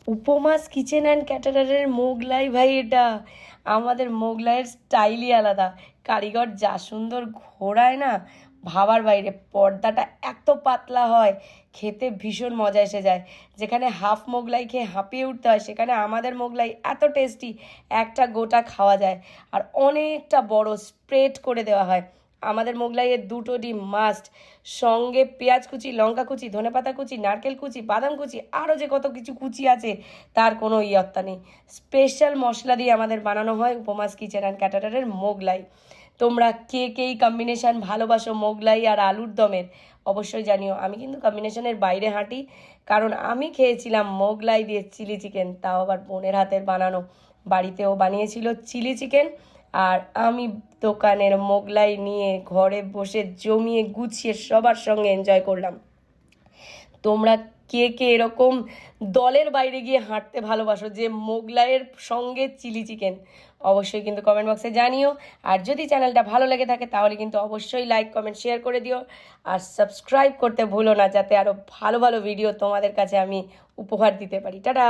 উপমাস kitchen and ক্যাটারারের Mughlai ভাই, এটা আমাদের মোগলাইয়ের স্টাইলই আলাদা। কারিগর যা সুন্দর ঘোরায় না, ভাবার বাইরে। পর্দাটা এত পাতলা হয়, খেতে ভীষণ মজা এসে যায়। যেখানে হাফ মোগলাই খেয়ে হাঁপিয়ে উঠতে হয়, সেখানে আমাদের মোগলাই এত টেস্টি, একটা গোটা খাওয়া যায়। আর অনেকটা বড় স্প্রেড করে দেওয়া হয়। আমাদের মোগলাইয়ের দুটো ডিম মাস্ট, সঙ্গে পেঁয়াজ কুচি, লঙ্কা কুচি, ধনেপাতা কুচি, নারকেল কুচি, বাদাম কুচি, আরও যে কত কিছু কুচি আছে তার কোনো ইয়ত্তা নেই। স্পেশাল মশলা দিয়ে আমাদের বানানো হয় উপমাস কিচেন অ্যান্ড ক্যাটারারের মোগলাই। তোমরা কে কে এই কম্বিনেশান ভালোবাসো মোগলাই আর আলুর দমের, অবশ্যই জানিও। আমি কিন্তু কম্বিনেশনের বাইরে হাঁটি, কারণ আমি খেয়েছিলাম মোগলাই দিয়ে চিলি চিকেন, তাও আবার বোনের হাতের বানানো। বাড়িতেও বানিয়েছিল চিলি চিকেন, আর আমি দোকানের মোগলাই নিয়ে ঘরে বসে জমিয়ে গুছিয়ে সবার সঙ্গে এনজয় করলাম। তোমরা কে কে এরকম দলের বাইরে গিয়ে হাঁটতে ভালোবাসো যে মোগলাইয়ের সঙ্গে চিলি চিকেন, অবশ্যই কিন্তু কমেন্ট বক্সে জানিও। আর যদি চ্যানেলটা ভালো লেগে থাকে তাহলে কিন্তু অবশ্যই লাইক কমেন্ট শেয়ার করে দিও, আর সাবস্ক্রাইব করতে ভুলো না, যাতে আরও ভালো ভালো ভিডিও তোমাদের কাছে আমি উপহার দিতে পারি। টাটা।